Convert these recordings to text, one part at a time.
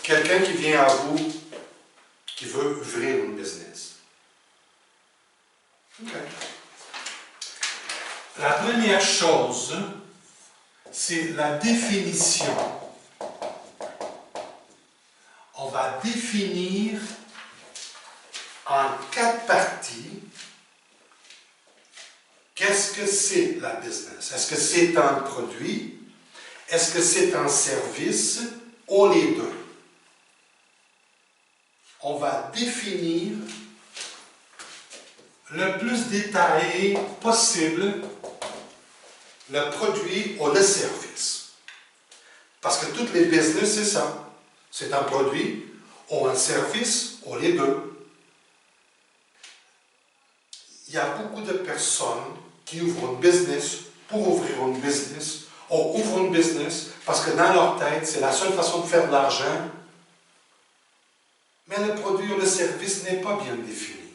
Quelqu'un qui vient à vous, qui veut ouvrir une business. OK. La première chose, c'est la définition. On va définir en 4 parties qu'est-ce que c'est la business. Est-ce que c'est un produit? Est-ce que c'est un service? Ou les deux? On va définir le plus détaillé possible le produit ou le service. Parce que toutes les business, c'est ça. C'est un produit ou un service ou les deux. Il y a beaucoup de personnes qui ouvrent une business pour ouvrir une business ou ouvrent une business parce que dans leur tête, c'est la seule façon de faire de l'argent. Mais le produit ou le service n'est pas bien défini.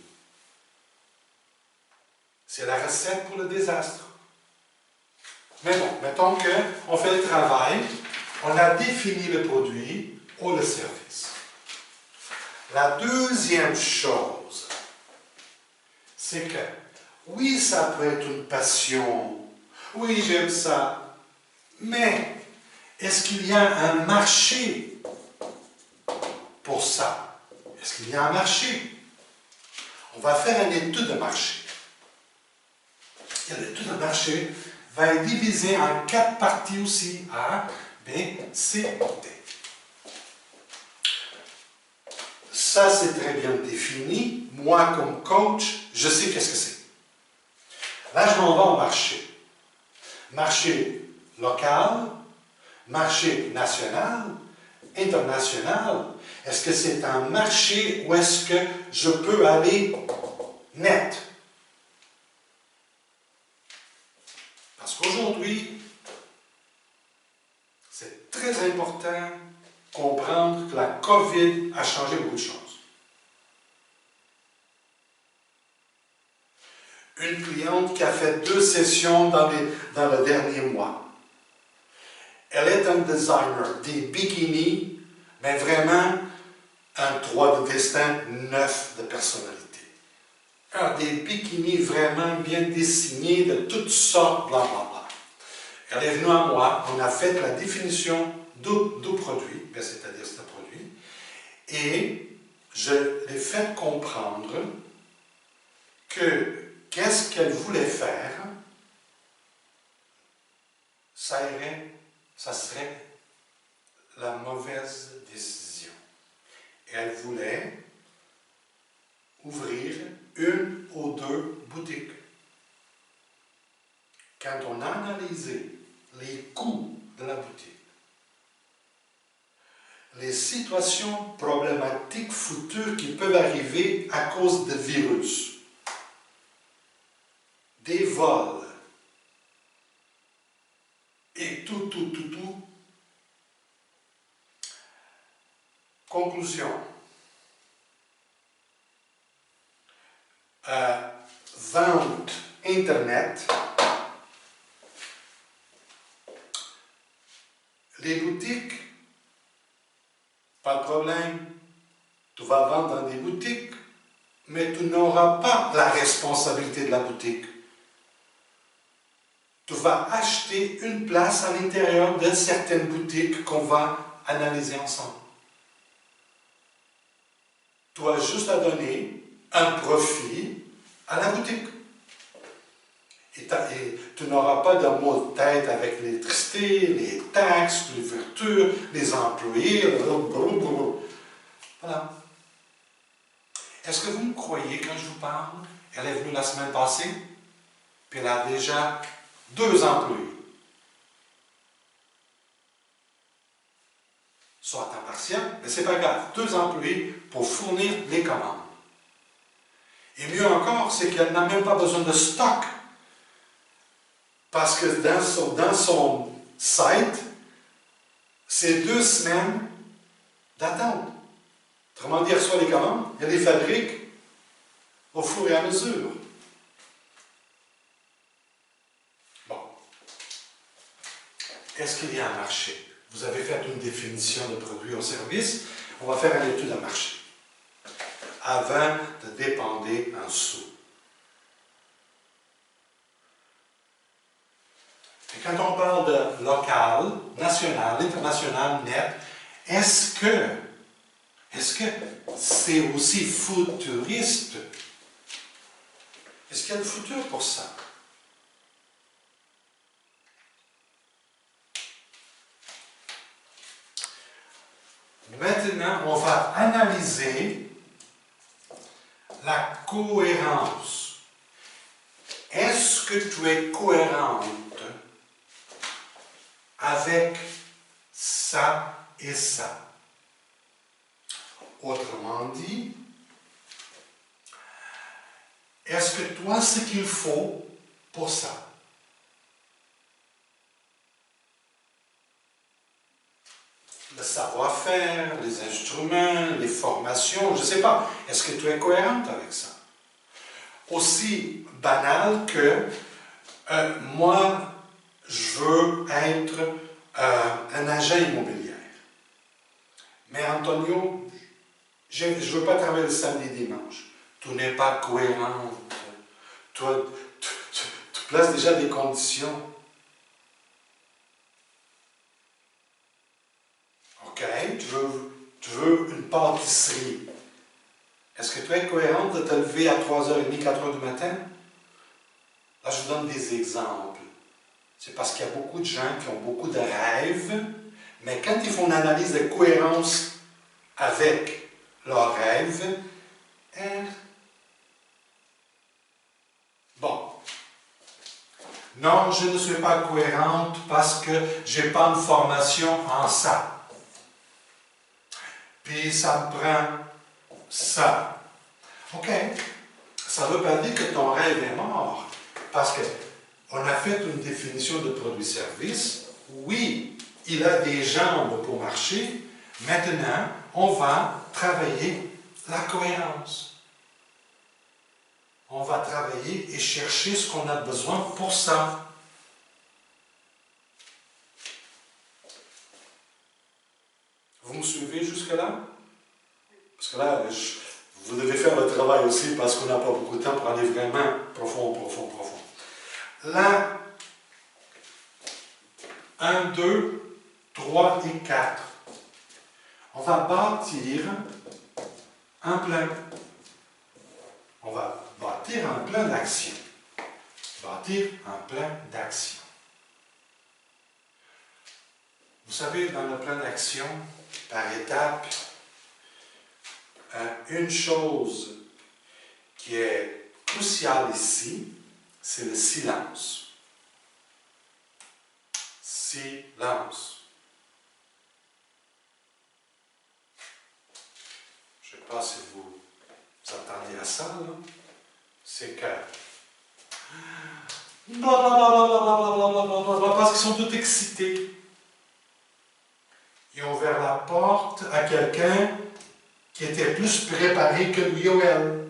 C'est la recette pour le désastre. Mais bon, mettons qu'on fait le travail, on a défini le produit ou le service. La deuxième chose, c'est que, oui, ça peut être une passion, oui, j'aime ça, mais est-ce qu'il y a un marché pour ça? Est-ce qu'il y a un marché? On va faire une étude de marché. Et l'étude de marché va être divisée en 4 parties aussi, A, B, C, D. Ça, c'est très bien défini. Moi, comme coach, je sais qu'est-ce que c'est. Là, je m'en vais au marché. Marché local, marché national, international. Est-ce que c'est un marché où est-ce que je peux aller net? Parce qu'aujourd'hui, c'est très important de comprendre que la COVID a changé beaucoup de choses. Une cliente qui a fait 2 sessions dans le dernier mois. Elle est un designer, des bikinis, mais vraiment un 3 de destin, 9 de personnalité. Des bikinis vraiment bien dessinés, de toutes sortes, blablabla. Elle est venue à moi, on a fait la définition du produit, c'est-à-dire c'est un produit, et je l'ai fait comprendre que qu'est-ce qu'elle voulait faire, ça serait la mauvaise décision. Elle voulait ouvrir 1 ou 2 boutiques. Quand on a analysé les coûts de la boutique, les situations problématiques futures qui peuvent arriver à cause de virus, des vols, et tout. Conclusion. Vente Internet. Les boutiques, pas de problème. Tu vas vendre dans des boutiques, mais tu n'auras pas la responsabilité de la boutique. Tu vas acheter une place à l'intérieur de certaines boutiques qu'on va analyser ensemble. Tu as juste à donner un profit à la boutique. Et tu n'auras pas de maux de tête avec l'électricité, les taxes, l'ouverture, les employés, voilà. Est-ce que vous me croyez quand je vous parle? Elle est venue la semaine passée, puis elle a déjà 2 employés. Soit à temps partiel, mais c'est pas grave. 2 employés pour fournir les commandes. Et mieux encore, c'est qu'elle n'a même pas besoin de stock. Parce que dans son site, c'est 2 semaines d'attente. Autrement dit, elle reçoit les commandes, elle les fabrique au fur et à mesure. Bon. Est-ce qu'il y a un marché? vous avez fait une définition de produit ou service, on va faire une étude de marché avant de dépenser un sou. Et quand on parle de local, national, international, net, est-ce que c'est aussi futuriste? Est-ce qu'il y a un futur pour ça? Maintenant, on va analyser la cohérence. Est-ce que tu es cohérente avec ça et ça? Autrement dit, est-ce que tu as ce qu'il faut pour ça? Le savoir-faire, les instruments, les formations, je ne sais pas. Est-ce que tu es cohérente avec ça? Aussi banal que moi, je veux être un agent immobilier. Mais Antonio, je ne veux pas travailler le samedi et dimanche. Tu n'es pas cohérente. Tu places déjà des conditions. OK, tu veux une pâtisserie. Est-ce que tu es cohérente de te lever à 3h30, 4h du matin? Là, je vous donne des exemples. C'est parce qu'il y a beaucoup de gens qui ont beaucoup de rêves, mais quand ils font une analyse de cohérence avec leurs rêves, bon. Non, je ne suis pas cohérente parce que je n'ai pas une formation en ça. Puis ça me prend ça. OK. Ça ne veut pas dire que ton rêve est mort. Parce qu'on a fait une définition de produit-service. Oui, il a des jambes pour marcher. Maintenant, on va travailler la cohérence. On va travailler et chercher ce qu'on a besoin pour ça. Vous me suivez jusque-là? Parce que là, vous devez faire le travail aussi parce qu'on n'a pas beaucoup de temps pour aller vraiment profond. Là, 1, 2, 3 et 4. On va bâtir un plan. On va bâtir un plan d'action. Bâtir un plan d'action. Vous savez, dans le plan d'action, par étape, une chose qui est cruciale ici, c'est le silence. Silence. Je ne sais pas si vous attendez à ça, là. C'est que blablabla, parce qu'ils sont tous excités. Ils ont ouvert la porte à quelqu'un qui était plus préparé que lui ou elle.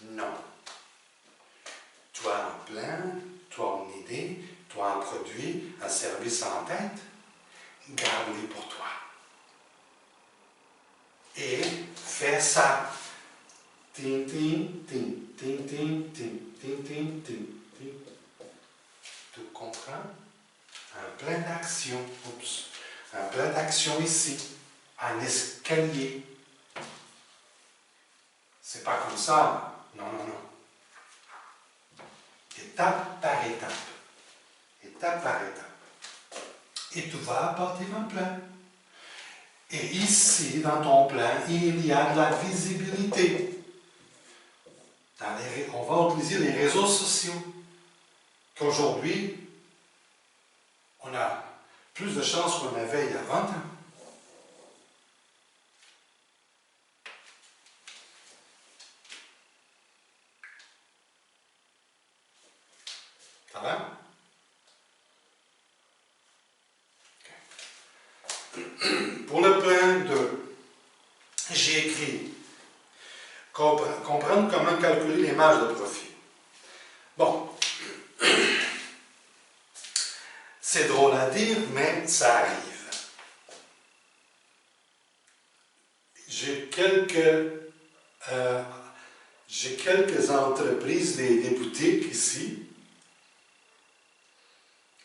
Non. Tu as un plan, tu as une idée, tu as un produit, un service en tête, garde-les pour toi. Et fais ça. Ting, ting, ting, ting, ting, ting, ting, ting, ting, ting. Tu comprends? Un plan d'action. Oups. Un plan d'action ici. Un escalier. C'est pas comme ça. Non. Étape par étape. Étape par étape. Et tu vas apporter un plan. Et ici, dans ton plan, il y a de la visibilité. On va utiliser les réseaux sociaux. Qu'aujourd'hui, on a plus de chances qu'on avait il y a 20 ans. Ça va? Okay. Pour le plan 2, j'ai écrit comprendre comment calculer les marges de profit. Bon, c'est va dire, mais ça arrive. J'ai quelques entreprises, des boutiques ici,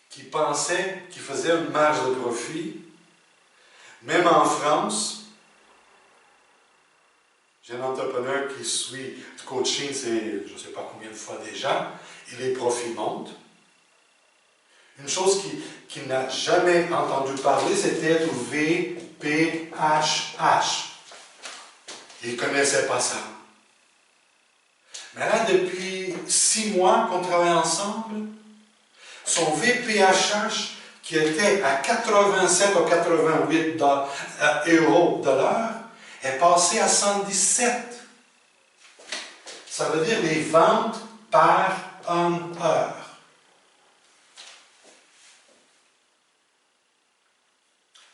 qui pensaient qu'ils faisaient une marge de profit. Même en France, j'ai un entrepreneur qui suit du coaching, c'est je ne sais pas combien de fois déjà, et les profits montent. Une chose qu'il n'a jamais entendu parler, c'était du VPHH. Il ne connaissait pas ça. Mais là, depuis 6 mois qu'on travaille ensemble, son VPHH, qui était à 87 ou 88 euros de l'heure, est passé à 117. Ça veut dire les ventes par 1 heure.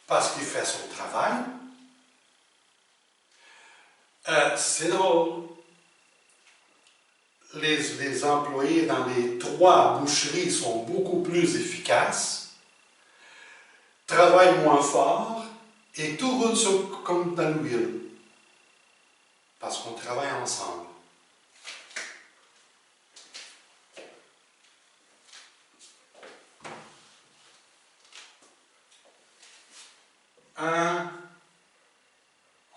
Parce qu'il fait son travail. C'est drôle. Les employés dans les 3 boucheries sont beaucoup plus efficaces, travaillent moins fort et tout roule comme dans l'huile. Parce qu'on travaille ensemble.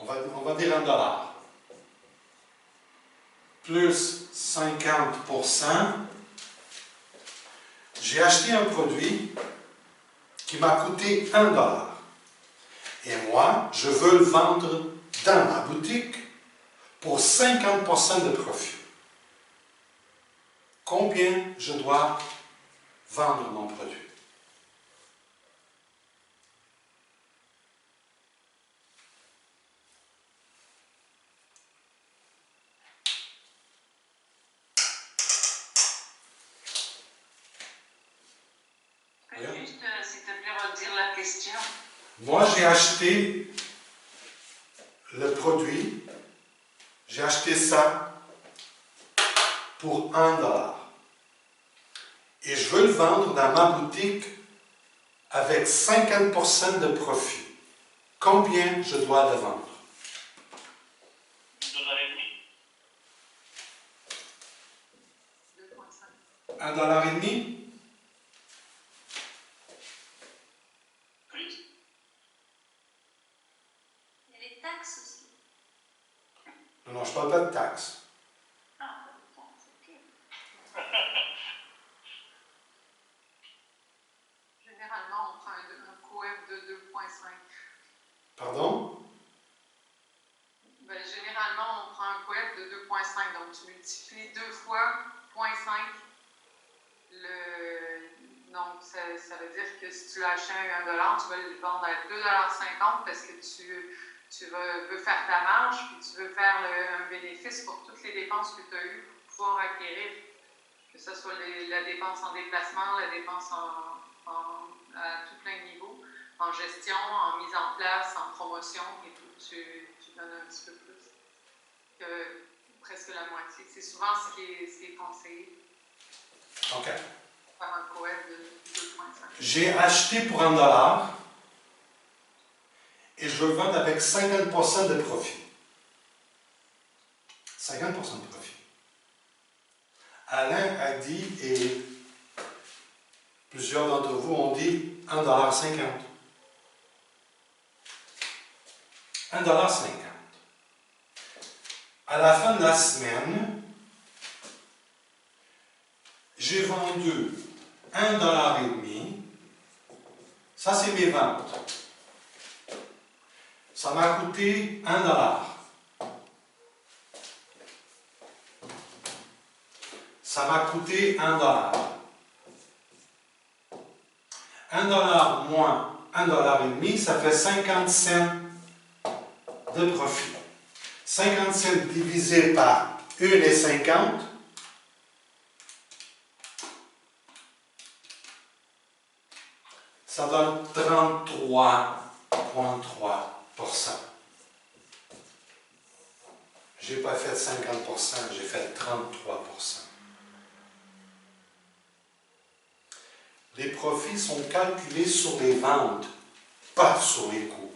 On va dire $1. Plus 50%, j'ai acheté un produit qui m'a coûté $1. Et moi, je veux le vendre dans ma boutique pour 50% de profit. Combien je dois vendre mon produit? Juste, s'il te plaît, redire la question. Moi, j'ai acheté le produit, j'ai acheté ça pour $1. Et je veux le vendre dans ma boutique avec 50% de profit. Combien je dois le vendre? $1,50? $1,50? Non, je ne parle pas de taxes. Ah, pas de taxes, ok. Généralement, on prend un coef de 2,5. Pardon? Ben, généralement, on prend un coef de 2,5. Donc, tu multiplies 2 fois 0,5. Donc, ça veut dire que si tu l'as acheté à $1, tu vas le vendre à $2,50 parce que tu veux faire ta marge, puis tu veux faire un bénéfice pour toutes les dépenses que tu as eues pour pouvoir acquérir, que ce soit la dépense en déplacement, la dépense à tout plein de niveaux, en gestion, en mise en place, en promotion et tout. Tu donnes un petit peu plus que presque la moitié. C'est souvent ce qui est conseillé. OK. Faire un coef de 2,5. J'ai acheté pour $1 et je veux vendre avec 50% de profit. 50% de profit. Alain a dit, et plusieurs d'entre vous ont dit $1,50. $1,50. À la fin de la semaine, j'ai vendu $1,50. Ça, c'est mes ventes. Ça m'a coûté $1. Ça m'a coûté $1. $1 moins $1,50, ça fait 50 cents de profit. 50 cents divisé par 1,50, ça donne 33,3%. Je n'ai pas fait 50%, j'ai fait 33%. Les profits sont calculés sur les ventes, pas sur les coûts.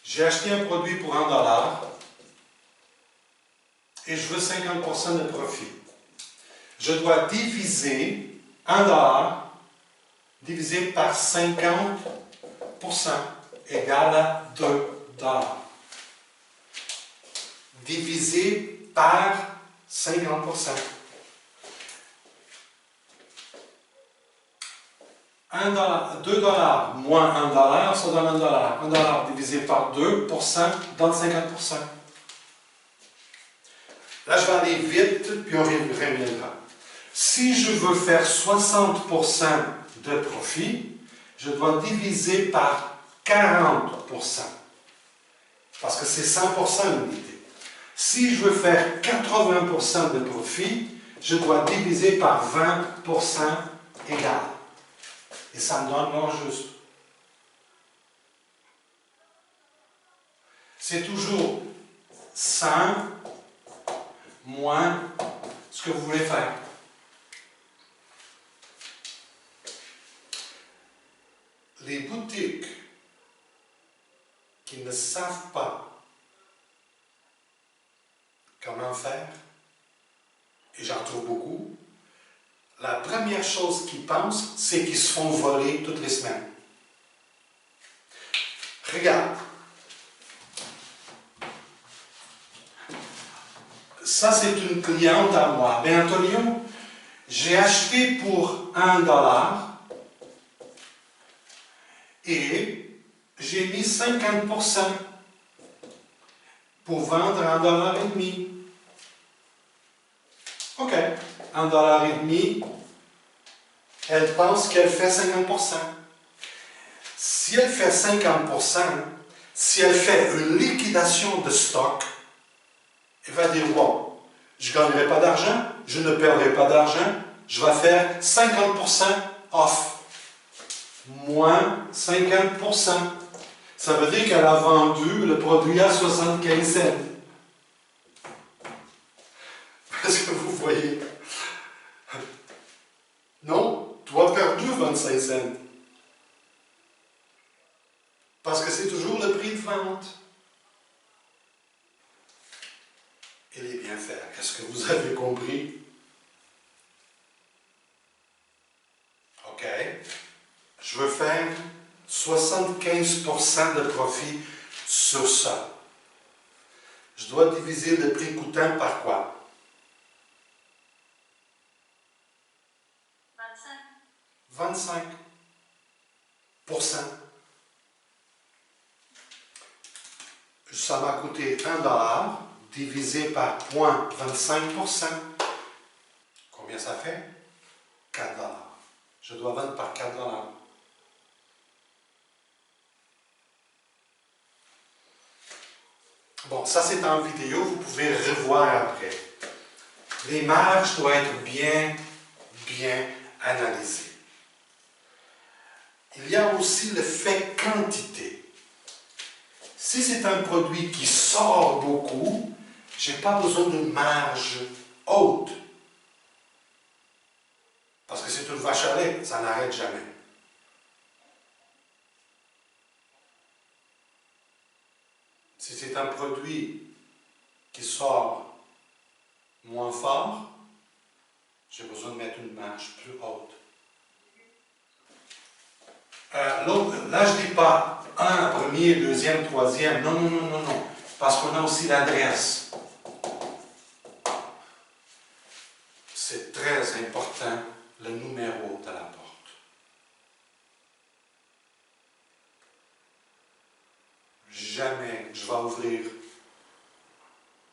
J'ai acheté un produit pour $1 et je veux 50% de profit. Je dois diviser $1 divisé par 50% égale à $2. Divisé par 50%. $2 moins $1, ça donne $1. $1 divisé par 2% donne 50%. Là, je vais aller vite, puis on reviendra. Si je veux faire 60% de profit, je dois diviser par 40%. Parce que c'est 100% l'unité. Si je veux faire 80% de profit, je dois diviser par 20% égal. Et ça me donne l'heure juste. C'est toujours 100 moins ce que vous voulez faire. Les boutiques qui ne savent pas comment faire, et j'en trouve beaucoup, la première chose qu'ils pensent, c'est qu'ils se font voler toutes les semaines. Regarde. Ça, c'est une cliente à moi. Ben, Antonio, j'ai acheté pour $1 et j'ai mis 50% pour vendre $1,50. OK. $1,50, elle pense qu'elle fait 50%. Si elle fait 50%, si elle fait une liquidation de stock, elle va dire, bon, je ne gagnerai pas d'argent, je ne perdrai pas d'argent, je vais faire 50% off. Moins 50%. Ça veut dire qu'elle a vendu le produit à 75 cents. Est-ce que vous voyez? Non, tu as perdu 25 cents. Parce que c'est toujours le prix de vente. Et les bienfaits, est-ce que vous avez compris? OK. Je veux faire 75% de profit sur ça. Je dois diviser le prix coûtant par quoi? 25%. Ça m'a coûté $1 divisé par 0,25%. Combien ça fait? $4. Je dois vendre par $4. Bon, ça c'est en vidéo, vous pouvez revoir après. Les marges doivent être bien analysées. Il y a aussi l'effet quantité. Si c'est un produit qui sort beaucoup, je n'ai pas besoin de marge haute. Parce que c'est une vache à lait, ça n'arrête jamais. Si c'est un produit qui sort moins fort, j'ai besoin de mettre une marge plus haute. Là, je ne dis pas un, premier, deuxième, troisième. Non, non, non, non, non. Parce qu'on a aussi l'adresse. C'est très important, le numéro de la porte. Jamais je vais ouvrir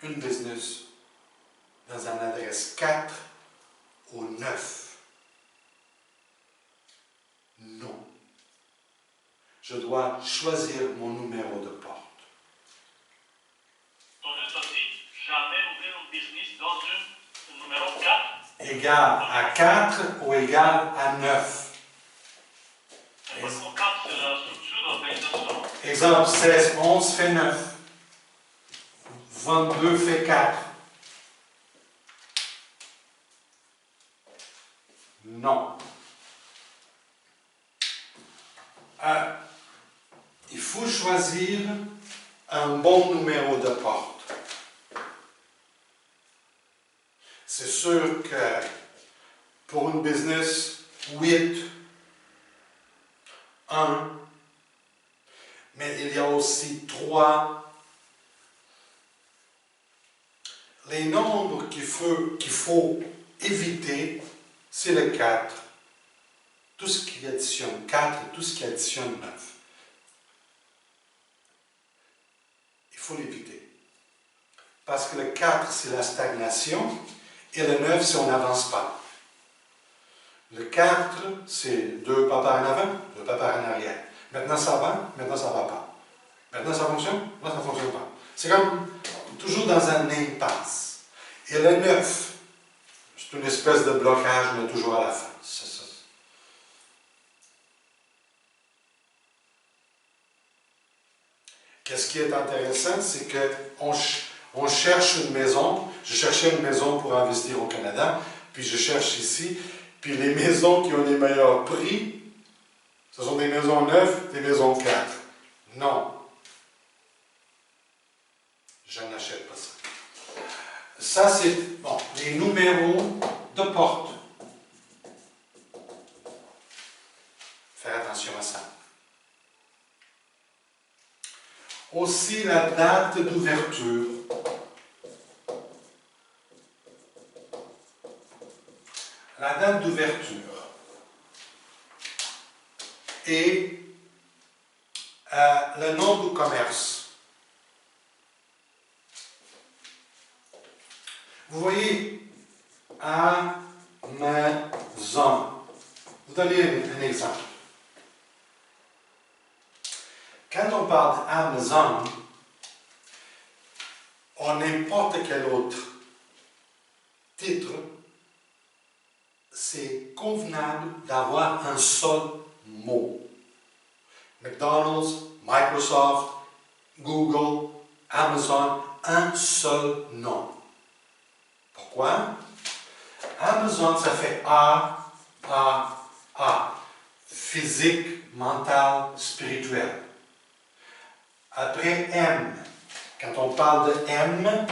une business dans une adresse 4 ou 9. Non. Je dois choisir mon numéro de porte. Tonio t'a dit jamais ouvrir un business dans un numéro 4. Égal à 4 ou égal à 9. Parce que 4, c'est la structure d'organisation. Exemple, 16, 11 fait 9. 22 fait 4. Non. Il faut choisir un bon numéro de porte. C'est sûr que pour une business, 8, 1, mais il y a aussi 3. Les nombres qu'il faut éviter, c'est le 4. Tout ce qui additionne 4 et tout ce qui additionne 9. Il faut l'éviter. Parce que le 4, c'est la stagnation, et le 9, c'est on n'avance pas. Le 4, c'est 2 pas par en avant, 2 pas par en arrière. Maintenant ça va, maintenant ça ne va pas. Maintenant ça fonctionne, maintenant ça ne fonctionne pas. C'est comme toujours dans un impasse. Et le 9, c'est une espèce de blocage, mais toujours à la fin. Qu'est-ce qui est intéressant, c'est qu'on cherche une maison. Je cherchais une maison pour investir au Canada, puis je cherche ici. Puis les maisons qui ont les meilleurs prix, ce sont des maisons neuves, des maisons 4. Non. Je n'achète pas ça. Ça, c'est bon, les numéros de porte. Faire attention à ça. Aussi la date d'ouverture. La date d'ouverture. Et le nom du commerce. Vous voyez, Amazon. Vous donnez un exemple. Quand on parle d'Amazon, ou n'importe quel autre titre, c'est convenable d'avoir un seul mot. McDonald's, Microsoft, Google, Amazon, un seul nom. Pourquoi? Amazon, ça fait A. Physique, mental, spirituel. Après M. Quand on parle de M,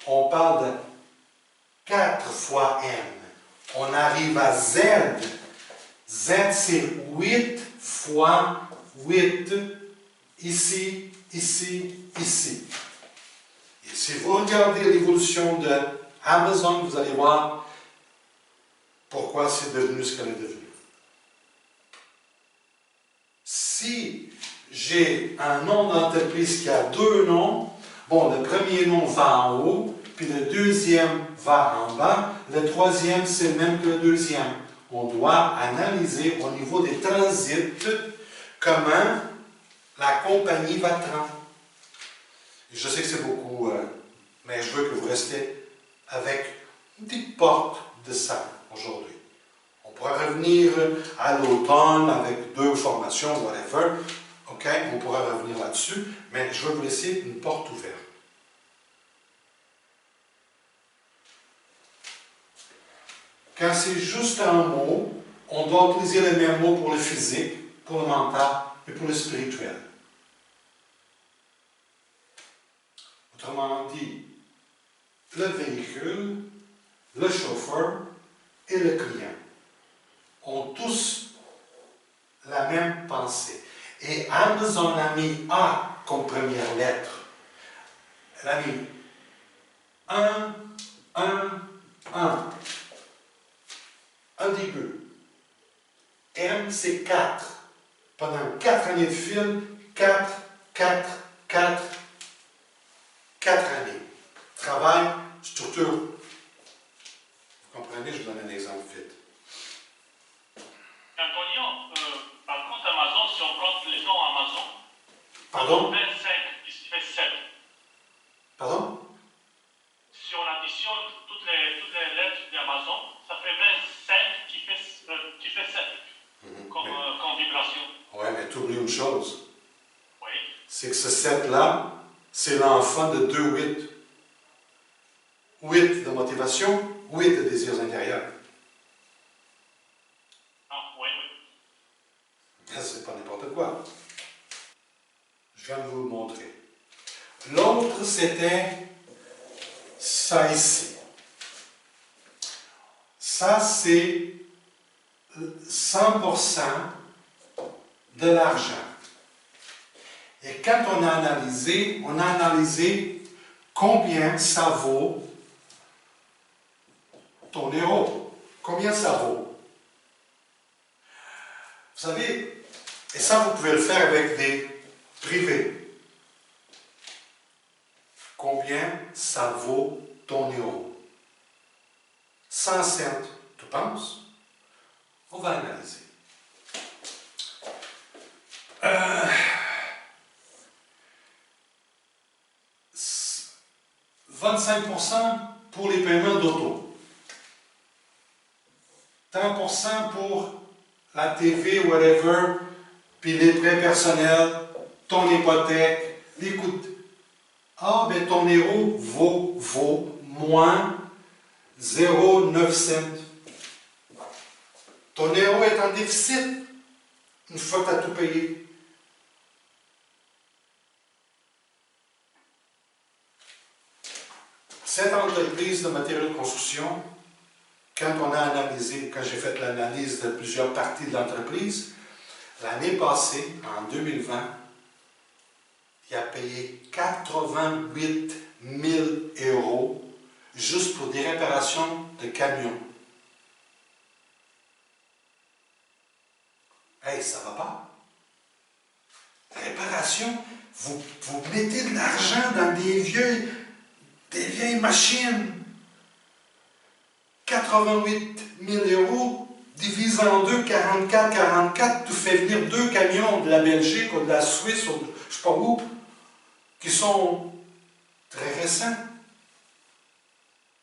on parle de 4 fois M. On arrive à Z. Z, c'est 8 fois 8. Ici, ici, ici. Et si vous regardez l'évolution de Amazon, vous allez voir pourquoi c'est devenu ce qu'elle est devenu. Si j'ai un nom d'entreprise qui a 2 noms, bon, le premier nom va en haut, puis le deuxième va en bas, le troisième c'est le même que le deuxième. On doit analyser au niveau des transits comment la compagnie va trendre. Je sais que c'est beaucoup, mais je veux que vous restiez avec une petite porte de ça aujourd'hui. On pourra revenir à l'automne avec 2 formations, whatever. OK, on pourra revenir là-dessus, mais je veux vous laisser une porte ouverte. Quand c'est juste un mot, on doit utiliser le même mot pour le physique, pour le mental et pour le spirituel. Autrement dit, le véhicule, le chauffeur et le client ont tous la même pensée. Et Amazon a mis A comme première lettre. Elle a mis 1, 1, 1. Un début. M, c'est 4. Pendant 4 années de fil, 4, 4, 4, 4 années. Travail, structure. Vous comprenez, je vous donne un exemple vite. Antonio, par contre, Amazon, si on prend les noms Amazon, Pardon? 25 qui fait 7. Pardon? Si on additionne toutes les lettres d'Amazon, ça fait 25 qui fait 7 comme vibration. Oui, mais tu oublies une chose. c'est que ce 7-là, c'est l'enfant de 2 8. 8 de motivation, 8 de désirs intérieurs. Ah, oui, oui. C'est pas n'importe quoi. Je viens de vous le montrer. L'autre, c'était ça ici. Ça, c'est 100% de l'argent. Et quand on a analysé combien ça vaut ton héros. Combien ça vaut? Vous savez, et ça, vous pouvez le faire avec des privés. Combien ça vaut ton héros? 100 cents, tu penses? On va analyser. 25% pour les paiements d'auto. 30% pour la TV, whatever, puis les prêts personnels, ton hypothèque, les coûts. Ah, ben ton héros vaut moins 0,9 cents. Ton héros est en déficit une fois que tu as tout payé. Cette entreprise de matériaux de construction, quand j'ai fait l'analyse de plusieurs parties de l'entreprise, l'année passée, en 2020, il a payé 88 000 € juste pour des réparations de camions. Hey, ça va pas? Réparation, vous mettez de l'argent dans des vieilles machines. 88 000 € divise en deux, 44, tu fais venir 2 camions de la Belgique ou de la Suisse ou je ne sais pas où, qui sont très récents.